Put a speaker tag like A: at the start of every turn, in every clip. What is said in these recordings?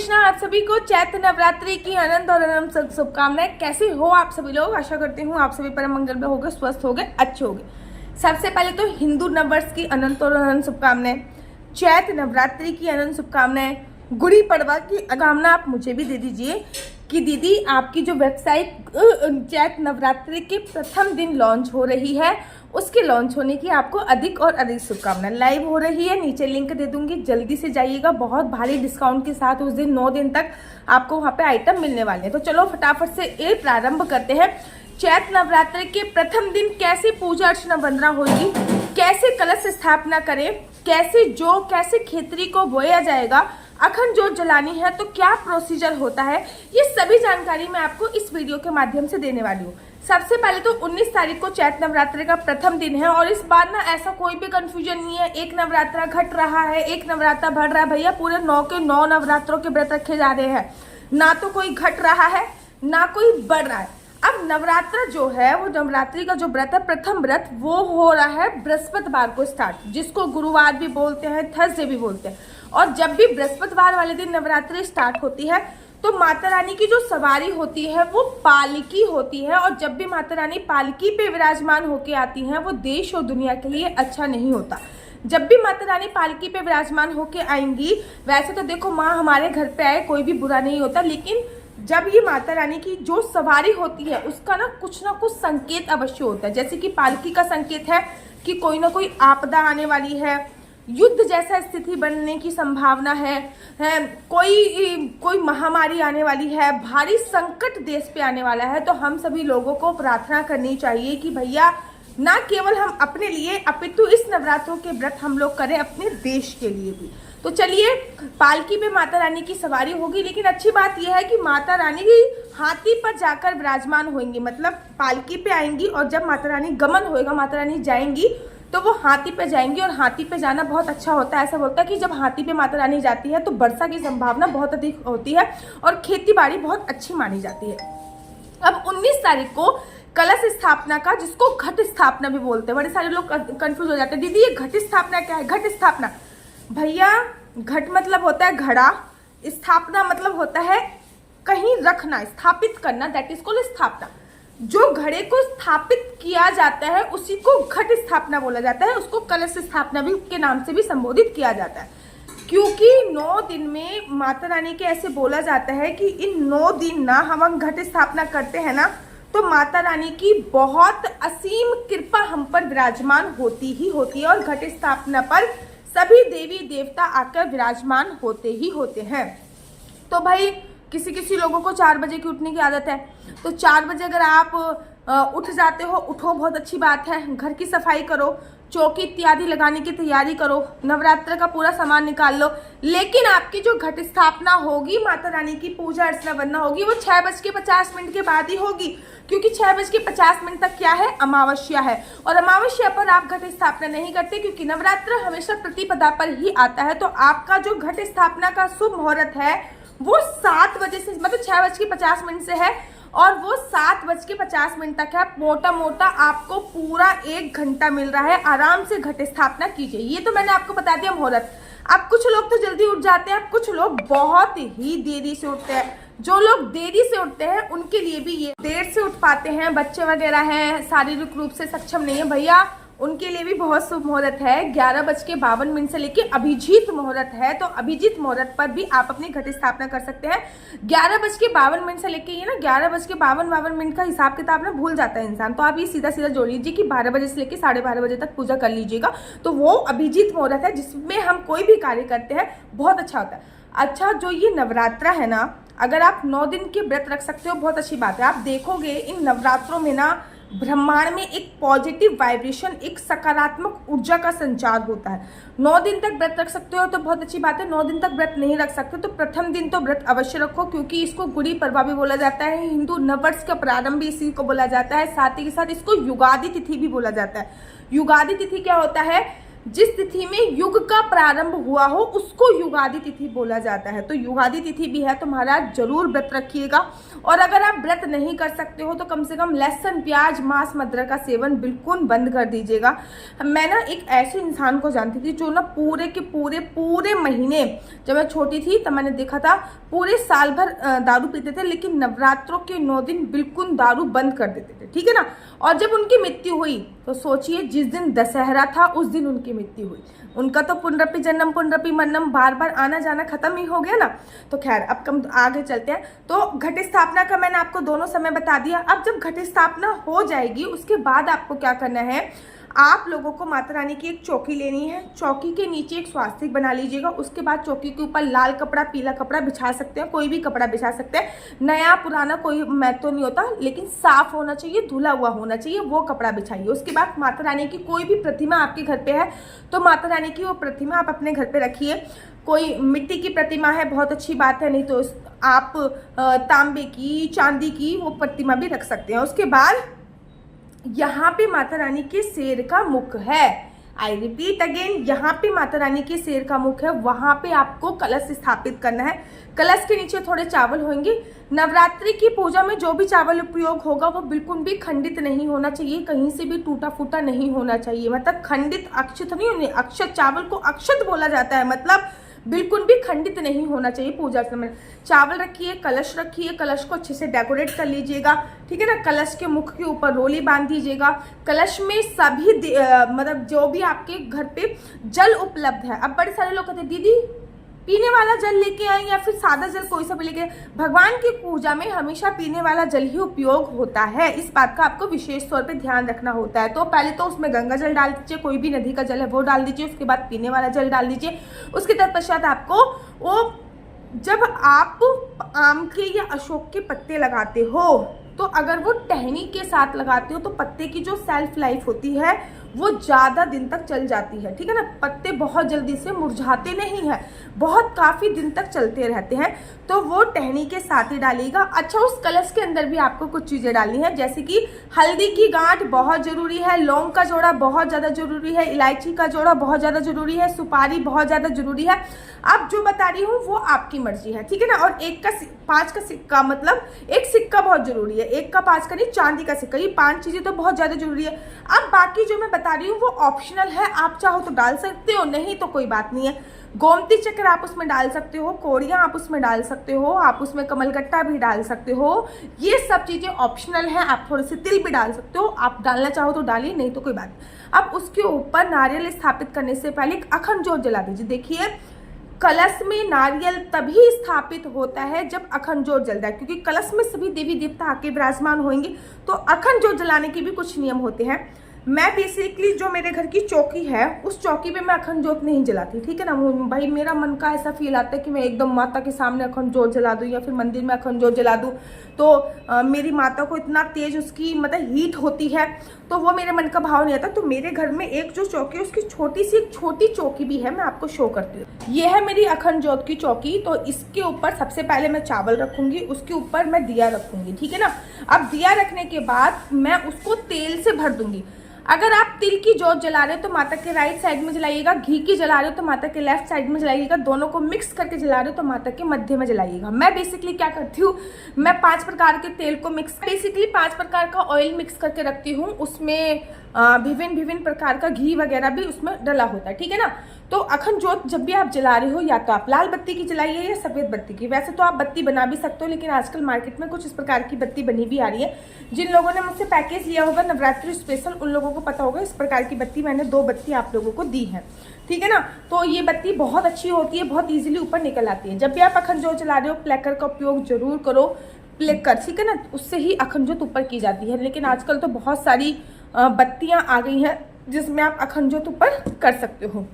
A: कृष्णा। आप सभी को चैत्र नवरात्रि की अनंत और अनंत शुभकामनाएं। कैसे हो आप सभी लोग? आशा करती हूँ आप सभी परम मंगल में होगे, स्वस्थ होगे, अच्छे होगे। सबसे पहले तो हिंदू नववर्ष की अनंत और अनंत शुभकामनाएं, चैत्र नवरात्रि की अनंत शुभकामनाएं, गुड़ी पड़वा की कामना आप मुझे भी दे दीजिए कि दीदी आपकी जो वेबसाइट चैत्र नवरात्रि के प्रथम दिन लॉन्च हो रही है, उसके लॉन्च होने की आपको अधिक और अधिक शुभकामनाएं। लाइव हो रही है, नीचे लिंक दे दूंगी, जल्दी से जाइएगा। बहुत भारी डिस्काउंट के साथ उस दिन 9 दिन तक आपको वहाँ पे आइटम मिलने वाले हैं। तो चलो फटाफट से ये प्रारंभ करते हैं। चैत्र नवरात्रि के प्रथम दिन कैसे पूजा अर्चना वंदना होगी, कैसे कलश स्थापना करें, कैसे खेतरी को बोया जाएगा, अखंड जोत जलानी है तो क्या प्रोसीजर होता है, ये सभी जानकारी मैं आपको इस वीडियो के माध्यम से देने वाली हूँ। सबसे पहले तो 19 तारीख को चैत्र नवरात्रि का प्रथम दिन है और इस बार ना ऐसा कोई भी कंफ्यूजन नहीं है एक नवरात्रा घट रहा है, एक नवरात्रा बढ़ रहा है। भैया पूरे 9 के 9 नवरात्रों के व्रत रखे जा रहे हैं, ना तो कोई घट रहा है ना कोई बढ़ रहा है। अब नवरात्र जो है वो नवरात्रि का जो व्रत है, प्रथम व्रत, वो हो रहा है बृहस्पतिवार को स्टार्ट, जिसको गुरुवार भी बोलते हैं, थर्सडे भी बोलते हैं। और जब भी बृहस्पतिवार वाले दिन नवरात्रि स्टार्ट होती है तो माता रानी की जो सवारी होती है वो पालकी होती है। और जब भी माता रानी पालकी पे विराजमान होके आती हैं वो देश और दुनिया के लिए अच्छा नहीं होता। जब भी माता रानी पालकी पे विराजमान होके आएंगी, वैसे तो देखो माँ हमारे घर पे आए कोई भी बुरा नहीं होता, लेकिन जब ये माता रानी की जो सवारी होती है उसका ना कुछ संकेत अवश्य होता है। जैसे कि पालकी का संकेत है कि कोई ना कोई आपदा आने वाली है, युद्ध जैसा स्थिति बनने की संभावना है, कोई महामारी आने वाली है, भारी संकट देश पे आने वाला है। तो हम सभी लोगों को प्रार्थना करनी चाहिए कि भैया ना केवल हम अपने लिए अपितु इस नवरात्रों के व्रत हम लोग करें अपने देश के लिए भी। तो चलिए पालकी पे माता रानी की सवारी होगी, लेकिन अच्छी बात यह है कि माता रानी भी हाथी पर जाकर विराजमान होंगी, मतलब पालकी पे आएंगी और जब माता रानी गमन होएगा, माता रानी जाएंगी तो वो हाथी पे जाएंगी। और हाथी पे जाना बहुत अच्छा होता है। ऐसा बोलता है कि जब हाथी पे माता रानी जाती है तो वर्षा की संभावना बहुत अधिक होती है और खेती बाड़ी बहुत अच्छी मानी जाती है। अब 19 तारीख को कलश स्थापना का, जिसको घट स्थापना भी बोलते हैं, बड़े सारे लोग कंफ्यूज हो जाते हैं, दीदी ये घट स्थापना क्या है? घट स्थापना भैया, घट मतलब होता है घड़ा, स्थापना मतलब होता है कहीं रखना, स्थापित करना, दैट इज कॉल्ड स्थापना। जो घड़े को स्थापित किया जाता है उसी को घट स्थापना बोला जाता है, उसको कलश स्थापना भी के नाम से भी संबोधित किया जाता है। क्योंकि 9 दिन में माता रानी के ऐसे बोला जाता है कि इन 9 दिन ना हम घट स्थापना करते हैं ना तो माता रानी की बहुत असीम कृपा हम पर विराजमान होती ही होती है। और घट स्थापना पर सभी देवी देवता आकर विराजमान होते ही होते हैं। तो भाई किसी लोगों को 4 बजे की उठने की आदत है, तो 4 बजे अगर आप उठ जाते हो, उठो, बहुत अच्छी बात है। घर की सफाई करो, चौकी इत्यादि लगाने की तैयारी करो, नवरात्र का पूरा सामान निकाल लो। लेकिन आपकी जो घट स्थापना होगी, माता रानी की पूजा अर्चना वंदना होगी, वो 6:50 के बाद ही होगी। क्योंकि 6:50 तक क्या है? अमावस्या है, और अमावस्या पर आप घट स्थापना नहीं करते, क्योंकि नवरात्र हमेशा प्रतिपदा पर ही आता है। तो आपका जो घट स्थापना का शुभ मुहूर्त है वो 7 बजे से, मतलब 6:50 से है, और वो 7:50 तक है। मोटा मोटा आपको पूरा 1 घंटा मिल रहा है, आराम से घट स्थापना कीजिए। ये तो मैंने आपको बता दिया मुहूर्त। अब कुछ लोग तो जल्दी उठ जाते हैं, कुछ लोग बहुत ही देरी से उठते हैं। जो लोग देरी से उठते हैं उनके लिए भी, ये देर से उठ पाते हैं, बच्चे वगैरह हैं, शारीरिक रूप से सक्षम नहीं है भैया, उनके लिए भी बहुत शुभ मुहूर्त है। 11:52 से लेके अभिजीत मुहूर्त है, तो अभिजीत मुहूर्त पर भी आप अपनी घट स्थापना कर सकते हैं। 11:52 से लेके, ये ना 11:52 का हिसाब किताब ना भूल जाता है इंसान, तो आप ये सीधा जोड़ लीजिए कि 12 बजे से लेके 12:30 बजे तक पूजा कर लीजिएगा। तो वो अभिजीत मुहूर्त है जिसमें हम कोई भी कार्य करते हैं, बहुत अच्छा होता है। अच्छा, जो ये नवरात्रा है ना, अगर आप 9 दिन के व्रत रख सकते हो, बहुत अच्छी बात है। आप देखोगे इन नवरात्रों में ना ब्रह्मांड में एक पॉजिटिव वाइब्रेशन, एक सकारात्मक ऊर्जा का संचार होता है। 9 दिन तक व्रत रख सकते हो तो बहुत अच्छी बात है। 9 दिन तक व्रत नहीं रख सकते तो प्रथम दिन तो व्रत अवश्य रखो, क्योंकि इसको गुड़ी पड़वा भी बोला जाता है, हिंदू नववर्ष का प्रारंभ भी इसी को बोला जाता है। साथ ही के साथ इसको युगादि तिथि भी बोला जाता है। युगादि तिथि क्या होता है? जिस तिथि में युग का प्रारंभ हुआ हो उसको युगादि तिथि बोला जाता है। तो युगादि तिथि भी है तो महाराज जरूर व्रत रखिएगा। और अगर आप व्रत नहीं कर सकते हो तो कम से कम लहसुन, प्याज, मांस, मदिरा का सेवन बिल्कुल बंद कर दीजिएगा। मैं ना एक ऐसे इंसान को जानती थी जो ना पूरे के पूरे महीने, जब मैं छोटी थी तब मैंने देखा था, पूरे साल भर दारू पीते थे, लेकिन नवरात्रों के 9 दिन बिल्कुल दारू बंद कर देते थे, ठीक है ना। और जब उनकी मृत्यु हुई तो सोचिए, जिस दिन दशहरा था उस दिन उनकी मृत्यु हुई। उनका तो पुनरपि जन्म पुनरपि मरणम, बार बार आना जाना खत्म ही हो गया ना। तो खैर अब कम आगे चलते हैं। तो घट स्थापना का मैंने आपको दोनों समय बता दिया। अब जब घट स्थापना हो जाएगी उसके बाद आपको क्या करना है, आप लोगों को माता रानी की एक चौकी लेनी है। चौकी के नीचे एक स्वास्तिक बना लीजिएगा। उसके बाद चौकी के ऊपर लाल कपड़ा, पीला कपड़ा बिछा सकते हैं, कोई भी कपड़ा बिछा सकते हैं। नया पुराना कोई महत्व नहीं होता, लेकिन साफ होना चाहिए, धुला हुआ होना चाहिए, वो कपड़ा बिछाइए। उसके बाद माता रानी की कोई भी प्रतिमा आपके घर पे है तो माता रानी की वो प्रतिमा आप अपने घर पे रखिए। कोई मिट्टी की प्रतिमा है बहुत अच्छी बात है, नहीं तो आप तांबे की, चांदी की वो प्रतिमा भी रख सकते हैं। उसके बाद यहाँ पे माता रानी के शेर का मुख है। आई रिपीट अगेन, यहाँ पे माता रानी के शेर का मुख है, वहां पे आपको कलश स्थापित करना है। कलश के नीचे थोड़े चावल होंगे। नवरात्रि की पूजा में जो भी चावल उपयोग होगा वो बिल्कुल भी खंडित नहीं होना चाहिए, कहीं से भी टूटा फूटा नहीं होना चाहिए। मतलब खंडित, अक्षत नहीं होने, अक्षत, चावल को अक्षत बोला जाता है, मतलब बिल्कुल भी खंडित नहीं होना चाहिए पूजा समय। चावल रखिए, कलश रखिए, कलश को अच्छे से डेकोरेट कर लीजिएगा, ठीक है ना। कलश के मुख के ऊपर रोली बांध दीजिएगा। कलश में सभी मतलब जो भी आपके घर पे जल उपलब्ध है। अब बड़े सारे लोग कहते हैं दीदी पीने वाला जल लेके आए या फिर सादा जल कोई सा भी लेके आए। भगवान की पूजा में हमेशा पीने वाला जल ही उपयोग होता है, इस बात का आपको विशेष तौर पे ध्यान रखना होता है। तो पहले तो उसमें गंगा जल डाल दीजिए, कोई भी नदी का जल है वो डाल दीजिए। उसके बाद पीने वाला जल डाल दीजिए। उसके तत्पश्चात आपको वो, जब आप आम के या अशोक के पत्ते लगाते हो तो अगर वो टहनी के साथ लगाते हो तो पत्ते की जो सेल्फ लाइफ होती है वो ज़्यादा दिन तक चल जाती है, ठीक है ना। पत्ते बहुत जल्दी से मुरझाते नहीं हैं, बहुत काफ़ी दिन तक चलते रहते हैं। तो वो टहनी के साथ ही डालिएगा। अच्छा, उस कलश के अंदर भी आपको कुछ चीज़ें डालनी है, जैसे कि हल्दी की गांठ बहुत ज़रूरी है, लौंग का जोड़ा बहुत ज़्यादा ज़रूरी है, इलायची का जोड़ा बहुत ज़्यादा ज़रूरी है, सुपारी बहुत ज़्यादा ज़रूरी है। अब जो बता रही हूँ वो आपकी मर्जी है, ठीक है ना। और 1 का 5 का सिक्का, मतलब एक सिक्का बहुत ज़रूरी है, 1 का 5 का नहीं, चांदी का सिक्का। ये 5 चीज़ें तो बहुत ज़्यादा ज़रूरी है। अब बाकी जो मैं बता रही हूँ वो ऑप्शनल है, आप चाहो तो डाल सकते हो, नहीं तो कोई बात नहीं है। गोमती चक्र आप उसमें डाल सकते हो, कोड़ियाँ आप उसमें डाल सकते हो, आप उसमें कमलगट्टा भी डाल सकते हो। ये सब चीज़ें ऑप्शनल हैं। आप थोड़े से तिल भी डाल सकते हो, आप डालना चाहो तो डालिए, नहीं तो कोई बात नहीं। अब उसके ऊपर नारियल स्थापित करने से पहले एक अखंड ज्योत जला दीजिए। देखिए, कलश में नारियल तभी स्थापित होता है जब अखंड ज्योत जलता है, क्योंकि कलश में सभी देवी देवता आके विराजमान होंगे। तो अखंड ज्योत जलाने के भी कुछ नियम होते हैं। मैं बेसिकली जो मेरे घर की चौकी है उस चौकी पे मैं अखंड ज्योत नहीं जलाती, ठीक है ना। भाई मेरा मन का ऐसा फील आता है कि मैं एकदम माता के सामने अखंड ज्योत जला दूँ या फिर मंदिर में अखंड ज्योत जला दूँ, तो मेरी माता को इतना तेज उसकी मतलब हीट होती है, तो वो मेरे मन का भाव नहीं आता। तो मेरे घर में एक जो चौकी है उसकी एक छोटी चौकी भी है, मैं आपको शो करती हूँ। ये है मेरी अखंड ज्योत की चौकी। तो इसके ऊपर सबसे पहले मैं चावल रखूंगी, उसके ऊपर मैं दिया रखूंगी, ठीक है ना। अब दिया रखने के बाद मैं उसको तेल से भर दूंगी। अगर आप तिल की जोत जला रहे हो तो माता के राइट साइड में जलाइएगा, घी की जला रहे हो तो माता के लेफ्ट साइड में जलाइएगा, दोनों को मिक्स करके जला रहे हो तो माता के मध्य में जलाइएगा। मैं बेसिकली क्या करती हूँ, मैं 5 प्रकार के तेल को बेसिकली 5 प्रकार का ऑयल मिक्स करके रखती हूँ। उसमें विभिन्न प्रकार का घी वगैरह भी उसमें डला होता है, ठीक है ना। तो अखंड ज्योत जब भी आप जला रहे हो या तो आप लाल बत्ती की जलाइए या सफेद बत्ती की। वैसे तो आप बत्ती बना भी सकते हो, लेकिन आजकल मार्केट में कुछ इस प्रकार की बत्ती बनी भी आ रही है। जिन लोगों ने मुझसे पैकेज लिया होगा नवरात्रि स्पेशल, उन लोगों को पता होगा इस प्रकार की बत्ती मैंने 2 बत्ती आप लोगों को दी है, ठीक है ना। तो ये बत्ती बहुत अच्छी होती है, बहुत ईजिली ऊपर निकल आती है। जब भी आप अखंड ज्योत जला रहे हो प्लेकर का उपयोग जरूर करो, प्लेकर, ठीक है ना, उससे ही अखंड ज्योत ऊपर की जाती है। लेकिन आजकल तो बहुत सारी बत्तियां आ गई हैं जिसमें आप अखंड ज्योत ऊपर कर सकते हो।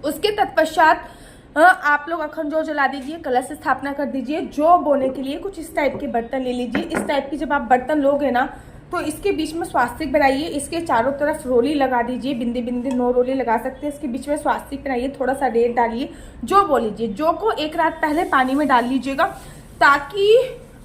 A: उसके तत्पश्चात आप लोग अखंड ज्योत जला दीजिए, कलश स्थापना कर दीजिए। जौ बोने के लिए कुछ इस टाइप के बर्तन ले लीजिए। इस टाइप की जब आप बर्तन लोगे ना तो इसके बीच में स्वास्तिक बनाइए, इसके चारों तरफ रोली लगा दीजिए, बिंदी बिंदी 9 रोली लगा सकते हैं। इसके बीच में स्वास्तिक बनाइए, थोड़ा सा रेत डालिए, जौ बो लीजिए। जौ को 1 रात पहले पानी में डाल लीजिएगा, ताकि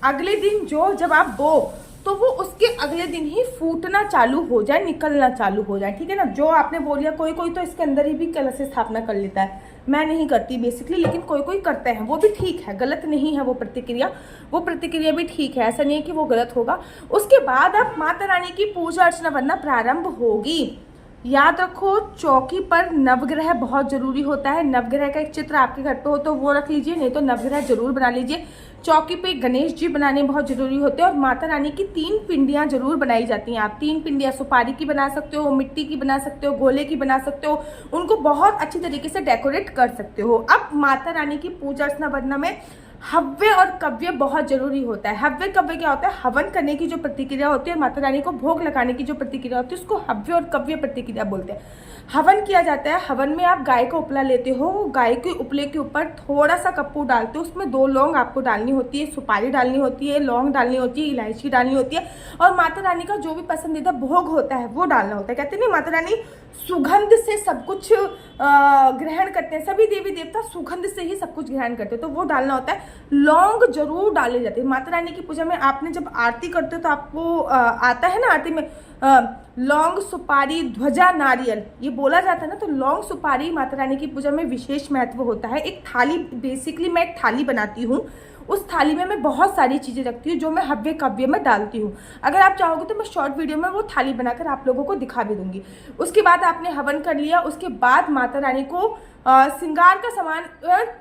A: अगले दिन जौ जब आप बो तो वो उसके अगले दिन ही फूटना चालू हो जाए, निकलना चालू हो जाए, ठीक है ना। जो आपने बोल दिया, कोई कोई तो इसके अंदर ही भी कलश स्थापना कर लेता है, मैं नहीं करती बेसिकली, लेकिन कोई कोई करते हैं, वो भी ठीक है, गलत नहीं है वो प्रतिक्रिया भी ठीक है, ऐसा नहीं है कि वो गलत होगा। उसके बाद अब माता रानी की पूजा अर्चना बनना प्रारंभ होगी। याद रखो, चौकी पर नवग्रह बहुत जरूरी होता है। नवग्रह का एक चित्र आपके घर पे हो तो वो रख लीजिए, नहीं तो नवग्रह जरूर बना लीजिए। चौकी पे गणेश जी बनाने बहुत जरूरी होते हैं और माता रानी की 3 पिंडियां जरूर बनाई जाती हैं। आप 3 पिंडियां सुपारी की बना सकते हो, मिट्टी की बना सकते हो, गोले की बना सकते हो, उनको बहुत अच्छी तरीके से डेकोरेट कर सकते हो। अब माता रानी की पूजा अर्चना बनना में हव्य और कव्य बहुत जरूरी होता है। हव्य कव्य क्या होता है? हवन करने की जो प्रतिक्रिया होती है, माता रानी को भोग लगाने की जो प्रतिक्रिया होती है, उसको हव्य और कव्य प्रतिक्रिया बोलते हैं। हवन किया जाता है, हवन में आप गाय का उपला लेते हो, गाय के उपले के ऊपर थोड़ा सा कपूर डालते हो, उसमें 2 लौंग आपको डालनी होती है, सुपारी डालनी होती है, लौंग डालनी होती है, इलायची डालनी होती है और माता रानी का जो भी पसंदीदा भोग होता है वो डालना होता है। कहते नहीं, माता रानी सुगंध से सब कुछ ग्रहण करते हैं, सभी देवी देवता सुगंध से ही सब कुछ ग्रहण करते हैं, तो वो डालना होता है। लौंग जरूर डाले जाते हैं माता रानी की पूजा में। आपने जब आरती करते हो तो आपको आता है ना आरती में लौंग, सुपारी, ध्वजा, नारियल, ये बोला जाता है ना, तो लौंग सुपारी माता रानी की पूजा में विशेष महत्व होता है। एक थाली, बेसिकली मैं एक थाली बनाती हूँ, उस थाली में मैं बहुत सारी चीज़ें रखती हूँ जो मैं हव्य कव्य में डालती हूँ। अगर आप चाहोगे तो मैं शॉर्ट वीडियो में वो थाली बनाकर आप लोगों को दिखा भी दूंगी। उसके बाद आपने हवन कर लिया, उसके बाद माता रानी को श्रृंगार का सामान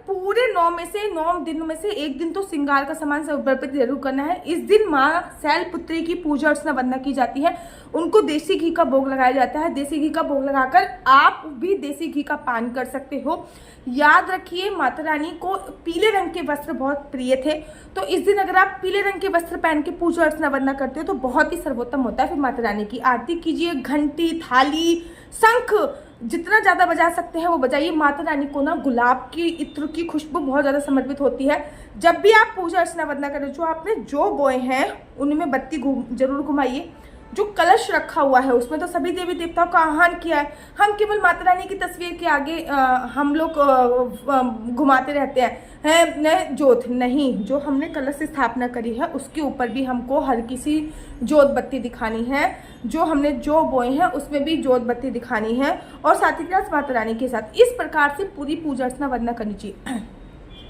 A: पूरे 9 दिन में से 1 दिन तो श्रृंगार का सामान समर्पित जरूर करना है। इस दिन माँ शैलपुत्री की पूजा अर्चना वंदना की जाती है, उनको देसी घी का भोग लगाया जाता है। देसी घी का भोग लगाकर आप भी देसी घी का पान कर सकते हो। याद रखिए, माता रानी को पीले रंग के वस्त्र बहुत प्रिय थे, तो इस दिन अगर आप पीले रंग के वस्त्र पहन के पूजा अर्चना वंदना करते हो तो बहुत ही सर्वोत्तम होता है। फिर माता रानी की आरती कीजिए, घंटी, थाली, शंख जितना ज़्यादा बजा सकते हैं वो बजाइए। माता रानी को ना गुलाब की इत्र की खुशबू बहुत ज़्यादा समर्पित होती है। जब भी आप पूजा अर्चना वंदना करें, जो आपने जो बोए हैं उनमें बत्ती जरूर घुमाइए। जो कलश रखा हुआ है उसमें तो सभी देवी देवताओं का आह्वान किया है, हम केवल माता रानी की तस्वीर के आगे हम लोग घुमाते रहते हैं जोत नहीं। जो हमने कलश की स्थापना करी है उसके ऊपर भी हमको हर किसी जोत बत्ती दिखानी है, जो हमने जो बोए हैं उसमें भी जोत बत्ती दिखानी है और साथ ही साथ माता रानी के साथ इस प्रकार से पूरी पूजा अर्चना वंदना करनी चाहिए।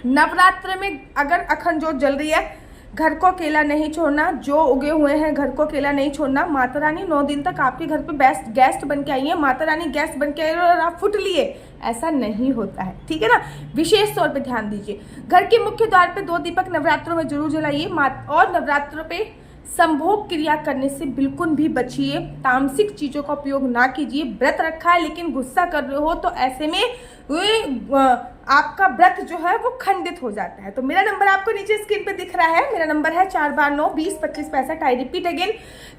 A: नवरात्र में अगर अखंड जोत जल रही है, घर को अकेला नहीं छोड़ना, जो उगे हुए हैं घर को अकेला नहीं छोड़ना। माता रानी 9 दिन तक आपके घर पे बेस्ट गेस्ट बन के आई है, माता रानी गेस्ट बन के आई और आप फुट लिए, ऐसा नहीं होता है, ठीक है ना। विशेष तौर पे ध्यान दीजिए। घर के मुख्य द्वार पे 2 दीपक नवरात्रों में जरूर जलाइए और नवरात्रों पे संभोग क्रिया करने से बिल्कुल भी बचिए। तामसिक चीजों का उपयोग ना कीजिए। व्रत रखा है लेकिन गुस्सा कर रहे हो तो ऐसे में आपका व्रत जो है वो खंडित हो जाता है। तो मेरा नंबर आपको नीचे स्क्रीन पे दिख रहा है, मेरा नंबर है 4 बार 9 20 25 65। आई रिपीट अगेन,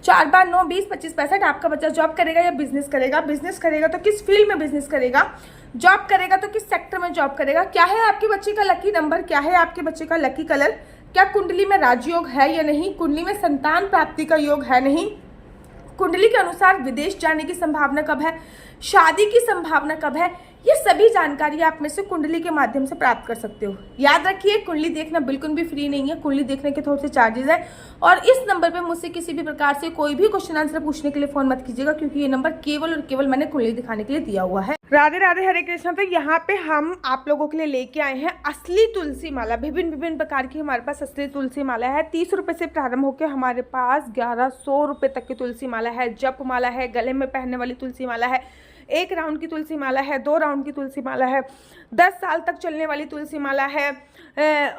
A: 4 बार 9 20 25 65। आपका बच्चा जॉब करेगा या बिजनेस करेगा? बिजनेस करेगा तो किस फील्ड में बिजनेस करेगा? जॉब करेगा तो किस सेक्टर में जॉब करेगा? क्या है आपके बच्चे का लकी नंबर? क्या है आपके बच्चे का लकी कलर? क्या कुंडली में राजयोग है या नहीं? कुंडली में संतान प्राप्ति का योग है नहीं? कुंडली के अनुसार विदेश जाने की संभावना कब है? शादी की संभावना कब है? ये सभी जानकारी आप में से कुंडली के माध्यम से प्राप्त कर सकते हो। याद रखिए, कुंडली देखना बिल्कुल भी फ्री नहीं है, कुंडली देखने के थोड़े से चार्जेस हैं। और इस नंबर पे मुझसे किसी भी प्रकार से कोई भी क्वेश्चन आंसर पूछने के लिए फोन मत कीजिएगा, क्योंकि ये नंबर केवल और केवल मैंने कुंडली दिखाने के लिए दिया हुआ है। राधे राधे, हरे कृष्णा। तो यहाँ पे हम आप लोगों के लिए लेके आए हैं असली तुलसी माला। विभिन्न प्रकार की हमारे पास असली तुलसी माला है। 30 रुपए से प्रारंभ होकर हमारे पास 1100 रुपए तक की तुलसी माला है। जप माला है, गले में पहनने वाली तुलसी माला है, 1 राउंड की तुलसी माला है, 2 राउंड की तुलसी माला है, 10 साल तक चलने वाली तुलसी माला है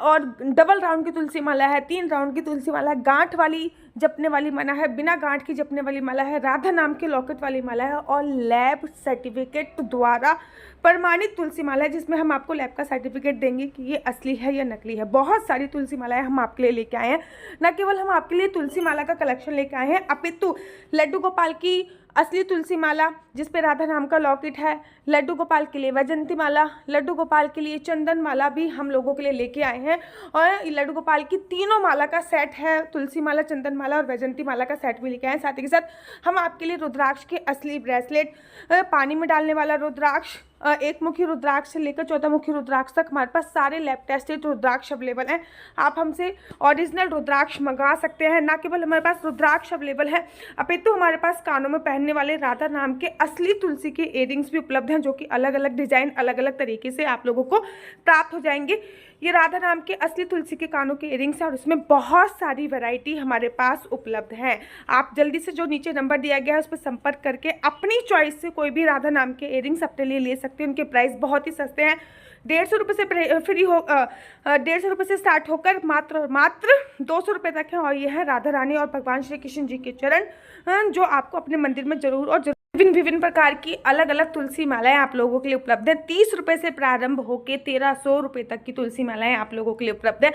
A: और डबल राउंड की तुलसी माला है, 3 राउंड की तुलसी माला है, गांठ वाली जपने वाली माला है, बिना गांठ की जपने वाली माला है, राधा नाम के लॉकेट वाली माला है और लैब सर्टिफिकेट द्वारा प्रमाणित तुलसी माला है, जिसमें हम आपको लैब का सर्टिफिकेट देंगे कि ये असली है या नकली है। बहुत सारी तुलसी मालाएं हम आपके लिए लेके आए हैं। न केवल हम आपके लिए तुलसी माला का कलेक्शन लेके आए हैं, अपितु लड्डू गोपाल की असली तुलसी माला जिसपे राधा नाम का लॉकेट है, लड्डू गोपाल के लिए वैजंती माला, लड्डू गोपाल के लिए चंदन माला भी हम लोगों के लिए लेके आए हैं। और लड्डू गोपाल की तीनों माला का सेट है, तुलसी माला, चंदन माला और वैजंती माला का सेट भी लेके आए हैं। साथ ही के साथ हम आपके लिए रुद्राक्ष के असली ब्रेसलेट, पानी में डालने वाला रुद्राक्ष, एक मुखी रुद्राक्ष से लेकर 14 मुखी रुद्राक्ष तक हमारे पास सारे लैब टेस्टेड रुद्राक्ष अवेलेबल हैं। आप हमसे ओरिजिनल रुद्राक्ष मंगा सकते हैं। ना केवल हमारे पास रुद्राक्ष अवेलेबल है, अपितु हमारे पास कानों में पहनने वाले राधा नाम के असली तुलसी के इयरिंग्स भी उपलब्ध हैं, जो कि अलग अलग डिजाइन अलग अलग तरीके से आप लोगों को प्राप्त हो जाएंगे। ये राधा नाम के असली तुलसी के कानों के इयरिंग्स हैं और इसमें बहुत सारी वैरायटी हमारे पास उपलब्ध है। आप जल्दी से जो नीचे नंबर दिया गया है उस पर संपर्क करके अपनी चॉइस से कोई भी राधा नाम के इयरिंग्स अपने लिए ले सकते हैं। उनके प्राइस बहुत ही सस्ते हैं, 150 रुपये से फ्री हो 150 रुपये से स्टार्ट होकर मात्र 200 रुपये तक है। और ये है राधा रानी और भगवान श्री कृष्ण जी के चरण, जो आपको अपने मंदिर में जरूर और विभिन्न प्रकार की अलग अलग तुलसी मालाएं आप लोगों के लिए उपलब्ध है। 30 रुपये से प्रारंभ होकर 1300 रुपये तक की तुलसी मालाएं आप लोगों के लिए उपलब्ध है।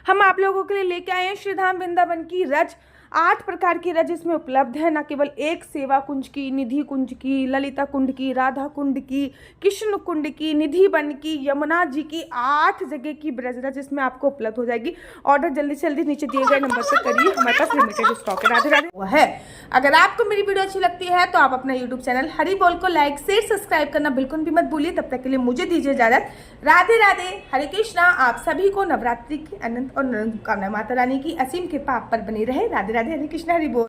A: हम आप लोगों के लिए लेके आए हैं श्रीधाम वृंदावन की रज, 8 प्रकार की रज इसमें उपलब्ध है। न केवल एक सेवा कुंज की, निधि कुंज की, ललिता कुंड की, राधा कुंड की, कृष्ण कुंड की, निधि वन की, यमुना जी की, 8 जगह की ब्रज रज इसमें आपको उपलब्ध हो जाएगी। ऑर्डर जल्दी से जल्दी नीचे दिए गए नंबर पर करिए, हमारे पास लिमिटेड स्टॉक है। राधे राधे हुआ है। अगर आपको मेरी वीडियो अच्छी लगती है तो आप अपना यूट्यूब चैनल हरि बोल को लाइक शेयर सब्सक्राइब करना बिल्कुल भी मत भूलिए। तब तक के लिए मुझे दीजिए इजाजत। राधे राधे, हरे कृष्णा। आप सभी को नवरात्रि की अनंत और शुभकामनाएं। माता रानी की असीम कृपा आप पर बनी रहे। राधे राधे, हरे कृष्णा, हरि बोल।